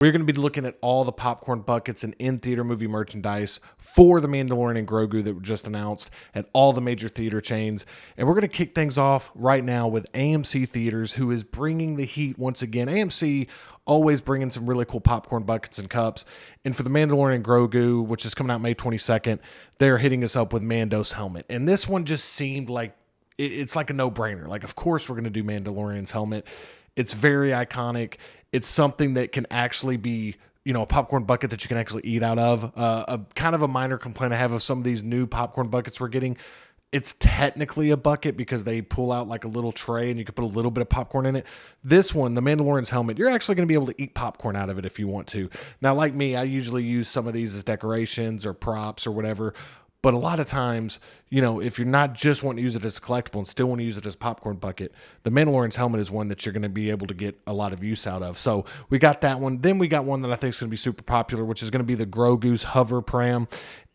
We're going to be looking at all the popcorn buckets and in-theater movie merchandise for The Mandalorian and Grogu that were just announced at all the major theater chains. And we're going to kick things off right now with AMC Theaters, who is bringing the heat once again. AMC always bringing some really cool popcorn buckets and cups. And for The Mandalorian and Grogu, which is coming out May 22nd, they're hitting us up with Mando's helmet. And this one just seemed like it's like a no-brainer. Like, of course we're going to do Mandalorian's helmet. It's very iconic. It's something that can actually be, a popcorn bucket that you can actually eat out of. A kind of a minor complaint I have of some of these new popcorn buckets we're getting. It's technically a bucket because they pull out like a little tray and you can put a little bit of popcorn in it. This one, the Mandalorian's helmet, you're actually going to be able to eat popcorn out of it if you want to. Now, like me, I usually use some of these as decorations or props or whatever. But a lot of times, if you're not just wanting to use it as a collectible and still want to use it as a popcorn bucket, the Mandalorian's helmet is one that you're going to be able to get a lot of use out of. So we got that one. Then we got one that I think is going to be super popular, which is going to be the Grogu's Hover Pram.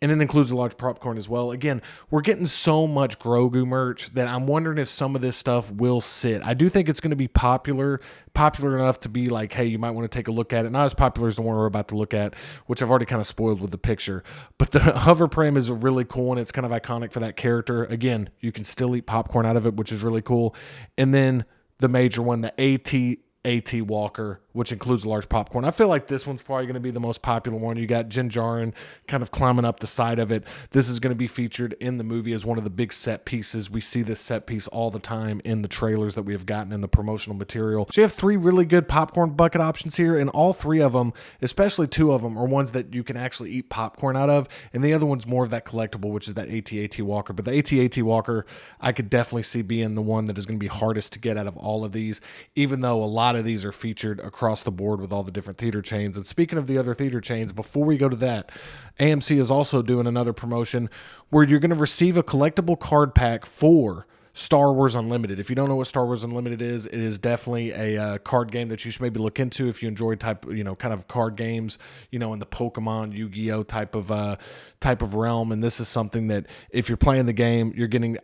And it includes a large popcorn as well. Again, we're getting so much Grogu merch that I'm wondering if some of this stuff will sit. I do think it's going to be popular enough to be like, hey, you might want to take a look at it. Not as popular as the one we're about to look at, which I've already kind of spoiled with the picture. But the Hover Pram is a really cool one. It's kind of iconic for that character. Again, you can still eat popcorn out of it, which is really cool. And then the major one, the AT Walker, which includes a large popcorn. I feel like this one's probably going to be the most popular one. You got Din Djarin kind of climbing up the side of it. This is going to be featured in the movie as one of the big set pieces. We see this set piece all the time in the trailers that we have gotten in the promotional material. So you have three really good popcorn bucket options here, and all three of them, especially two of them, are ones that you can actually eat popcorn out of, and the other one's more of that collectible, which is that AT Walker. But the AT Walker, I could definitely see being the one that is going to be hardest to get out of all of these, even though a lot of these are featured across the board with all the different theater chains. And speaking of the other theater chains, before we go to that, AMC is also doing another promotion where you're going to receive a collectible card pack for Star Wars Unlimited. If you don't know what Star Wars Unlimited is, it is definitely a card game that you should maybe look into if you enjoy kind of card games, in the Pokemon, Yu-Gi-Oh type of realm. And this is something that if you're playing the game, you're getting,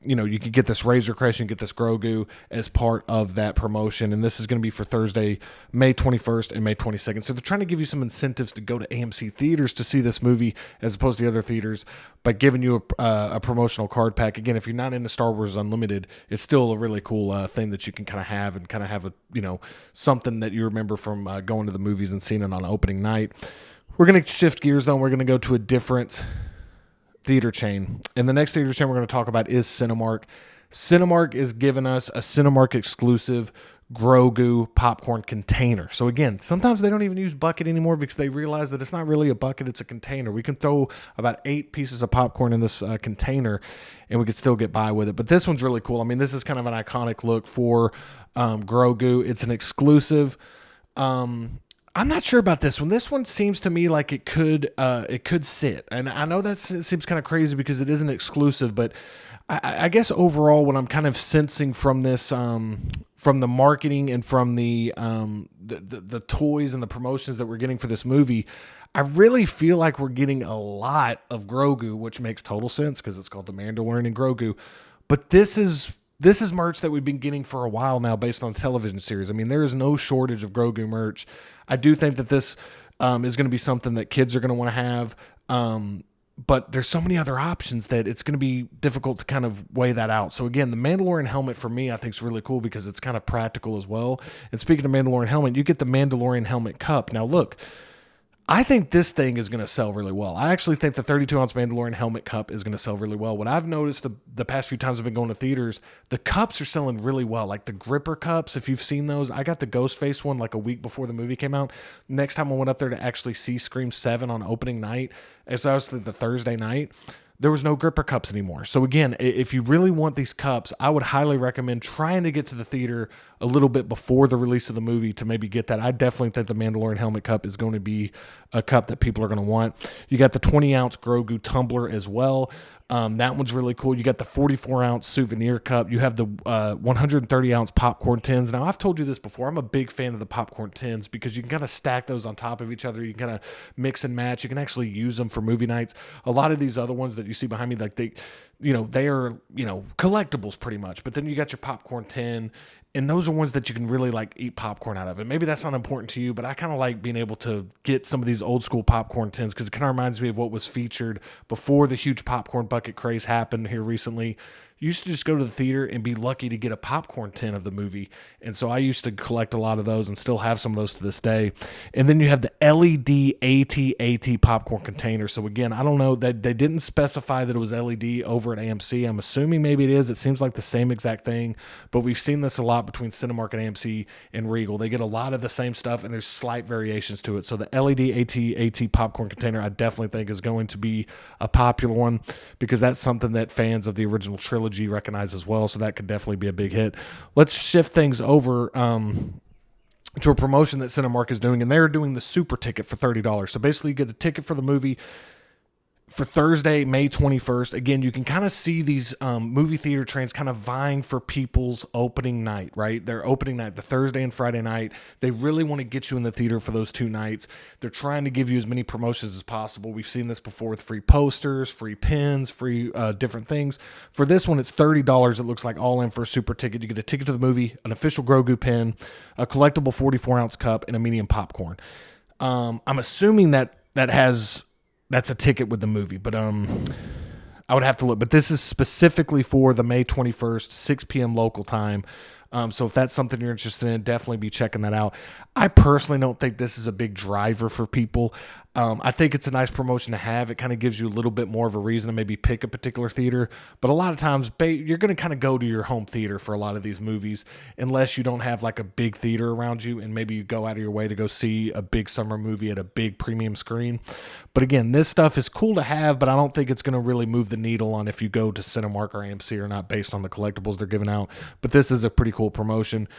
you can get this Razor Crest, you can get this Grogu as part of that promotion. And this is going to be for Thursday, May 21st and May 22nd. So they're trying to give you some incentives to go to AMC theaters to see this movie as opposed to the other theaters by giving you a promotional card pack. Again, if you're not into Star Wars Unlimited, it's still a really cool thing that you can kind of have and kind of have something that you remember from going to the movies and seeing it on opening night. We're going to shift gears though. We're going to go to a different theater chain. And the next theater chain we're going to talk about is Cinemark. Cinemark is giving us a Cinemark exclusive Grogu popcorn container. So again, sometimes they don't even use bucket anymore because they realize that it's not really a bucket, it's a container. We can throw about 8 pieces of popcorn in this container and we could still get by with it. But this one's really cool. I mean, this is kind of an iconic look for Grogu. It's an exclusive. I'm not sure about this one. This one seems to me like it could sit. And I know that seems kind of crazy because it isn't exclusive, but I guess overall what I'm kind of sensing from this, from the marketing and from the toys and the promotions that we're getting for this movie, I really feel like we're getting a lot of Grogu, which makes total sense because it's called The Mandalorian and Grogu. But this is merch that we've been getting for a while now based on the television series. I mean, there is no shortage of Grogu merch. I do think that this is going to be something that kids are going to want to have. But there's so many other options that it's going to be difficult to kind of weigh that out. So again, the Mandalorian helmet for me, I think is really cool because it's kind of practical as well. And speaking of Mandalorian helmet, you get the Mandalorian helmet cup. Now look, I think this thing is going to sell really well. I actually think the 32-ounce Mandalorian helmet cup is going to sell really well. What I've noticed the past few times I've been going to theaters, the cups are selling really well. Like the gripper cups, if you've seen those. I got the Ghostface one like a week before the movie came out. Next time I went up there to actually see Scream 7 on opening night, as I was the Thursday night, there was no gripper cups anymore. So again, if you really want these cups, I would highly recommend trying to get to the theater a little bit before the release of the movie to maybe get that. I definitely think the Mandalorian helmet cup is going to be a cup that people are going to want. You got the 20-ounce Grogu tumbler as well. That one's really cool. You got the 44-ounce souvenir cup. You have the 130-ounce popcorn tins. Now, I've told you this before. I'm a big fan of the popcorn tins because you can kind of stack those on top of each other. You can kind of mix and match. You can actually use them for movie nights. A lot of these other ones that you see behind me, like they are, collectibles pretty much. But then you got your popcorn tin And those are ones that you can really like eat popcorn out of. And maybe that's not important to you, but I kind of like being able to get some of these old school popcorn tins because it kind of reminds me of what was featured before the huge popcorn bucket craze happened here recently. You used to just go to the theater and be lucky to get a popcorn tin of the movie. And so I used to collect a lot of those and still have some of those to this day. And then you have the LED AT-AT popcorn container. So again, I don't know that they didn't specify that it was LED over at AMC. I'm assuming maybe it is. It seems like the same exact thing, but we've seen this a lot between Cinemark and AMC and Regal. They get a lot of the same stuff and there's slight variations to it. So the LED AT-AT popcorn container I definitely think is going to be a popular one because that's something that fans of the original trilogy recognize as well, so that could definitely be a big hit. Let's shift things over to a promotion that Cinemark is doing, and they're doing the super ticket for $30. So basically you get a ticket for the movie for Thursday, May 21st. Again, you can kind of see these movie theater trains kind of vying for people's opening night, right? Their opening night, the Thursday and Friday night. They really want to get you in the theater for those 2 nights. They're trying to give you as many promotions as possible. We've seen this before with free posters, free pins, free different things. For this one, it's $30. It looks like all in for a super ticket. You get a ticket to the movie, an official Grogu pin, a collectible 44-ounce cup, and a medium popcorn. I'm assuming that's a ticket with the movie, but I would have to look. But this is specifically for the May 21st, 6 p.m. local time. So if that's something you're interested in, definitely be checking that out. I personally don't think this is a big driver for people. I think it's a nice promotion to have. It kind of gives you a little bit more of a reason to maybe pick a particular theater. But a lot of times, you're going to kind of go to your home theater for a lot of these movies, unless you don't have like a big theater around you, and maybe you go out of your way to go see a big summer movie at a big premium screen. But again, this stuff is cool to have, but I don't think it's going to really move the needle on if you go to Cinemark or AMC or not based on the collectibles they're giving out. But this is a pretty cool promotion.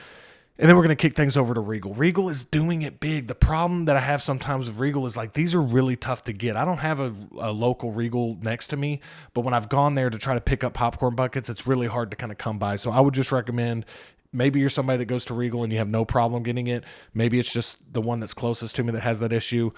And then we're going to kick things over to Regal. Regal is doing it big. The problem that I have sometimes with Regal is like these are really tough to get. I don't have a local Regal next to me, but when I've gone there to try to pick up popcorn buckets, it's really hard to kind of come by. So I would just recommend, maybe you're somebody that goes to Regal and you have no problem getting it. Maybe it's just the one that's closest to me that has that issue.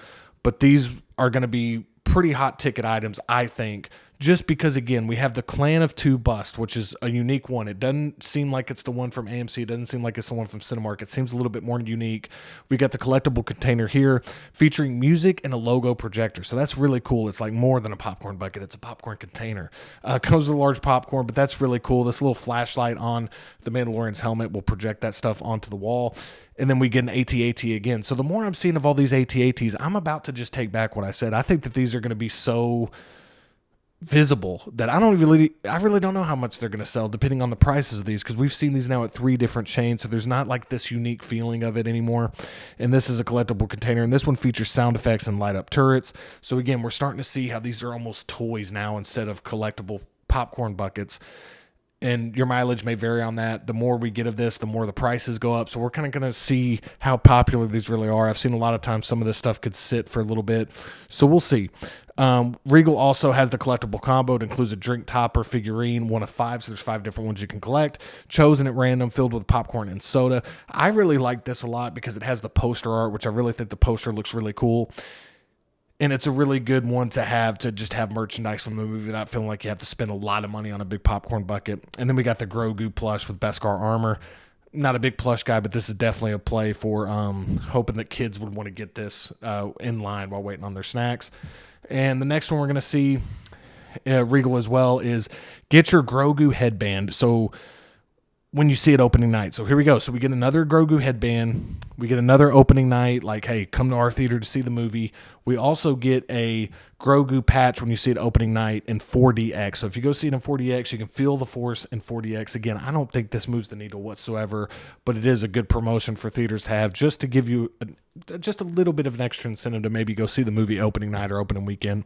But these are going to be pretty hot ticket items, I think, just because, again, we have the Clan of Two bust, which is a unique one. It doesn't seem like it's the one from AMC. It doesn't seem like it's the one from Cinemark. It seems a little bit more unique. We got the collectible container here featuring music and a logo projector. So that's really cool. It's like more than a popcorn bucket. It's a popcorn container. Comes with a large popcorn, but that's really cool. This little flashlight on the Mandalorian's helmet will project that stuff onto the wall. And then we get an AT-AT again. So the more I'm seeing of all these AT-ATs, I'm about to just take back what I said. I think that these are going to be so visible that I really don't know how much they're going to sell depending on the prices of these, because we've seen these now at 3 different chains, so there's not like this unique feeling of it anymore. And this is a collectible container, and this one features sound effects and light up turrets. So again, we're starting to see how these are almost toys now instead of collectible popcorn buckets. And your mileage may vary on that. The more we get of this, the more the prices go up. So we're kind of going to see how popular these really are. I've seen a lot of times some of this stuff could sit for a little bit. So we'll see. Regal also has the collectible combo. It includes a drink topper figurine, one of 5. So there's 5 different ones you can collect, chosen at random, filled with popcorn and soda. I really like this a lot because it has the poster art, which I really think the poster looks really cool. And it's a really good one to just have merchandise from the movie without feeling like you have to spend a lot of money on a big popcorn bucket. And then we got the Grogu plush with Beskar armor. Not a big plush guy, but this is definitely a play for hoping that kids would want to get this in line while waiting on their snacks. And the next one we're going to see, Regal as well, is get your Grogu headband. So when you see it opening night. So here we go. So we get another Grogu headband. We get another opening night, like, hey, come to our theater to see the movie. We also get a Grogu patch when you see it opening night in 4DX. So if you go see it in 4DX, you can feel the Force in 4DX. Again, I don't think this moves the needle whatsoever, but it is a good promotion for theaters to have just to give you just a little bit of an extra incentive to maybe go see the movie opening night or opening weekend.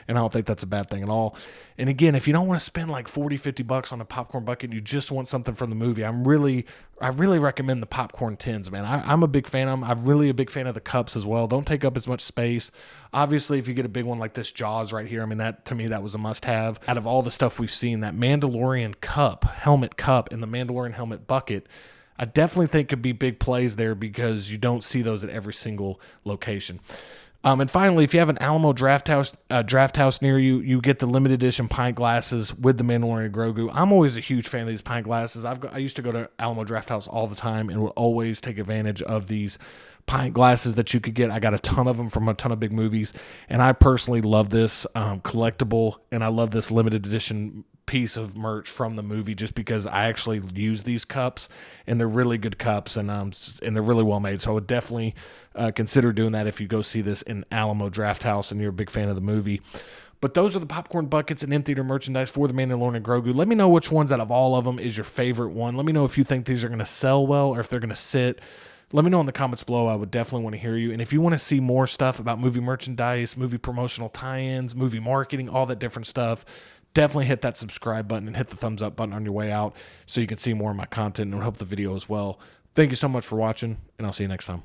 And I don't think that's a bad thing at all. And again, if you don't want to spend like $40-$50 on a popcorn bucket, you just want something from the movie, I really recommend the popcorn tins, man. I'm a big fan of them. I'm really a big fan of the cups as well. Don't take up as much space. Obviously, if you get a big one like this Jaws right here, I mean, that to me, that was a must-have. Out of all the stuff we've seen, that Mandalorian helmet cup, and the Mandalorian helmet bucket, I definitely think could be big plays there because you don't see those at every single location. And finally, if you have an Alamo draft house near you, you get the limited edition pint glasses with the Mandalorian and Grogu. I'm always a huge fan of these pint glasses. I used to go to Alamo Drafthouse all the time and would always take advantage of these pint glasses that you could get. I got a ton of them from a ton of big movies, and I personally love this collectible, and I love this limited edition piece of merch from the movie just because I actually use these cups, and they're really good cups, and they're really well made. So I would definitely consider doing that if you go see this in Alamo Drafthouse and you're a big fan of the movie. But those are the popcorn buckets and in-theater merchandise for the Mandalorian and Grogu. Let me know which ones out of all of them is your favorite one. Let me know if you think these are going to sell well or if they're going to sit. Let me know in the comments below. I would definitely want to hear you. And if you want to see more stuff about movie merchandise, movie promotional tie-ins, movie marketing, all that different stuff, definitely hit that subscribe button and hit the thumbs up button on your way out so you can see more of my content and help the video as well. Thank you so much for watching, and I'll see you next time.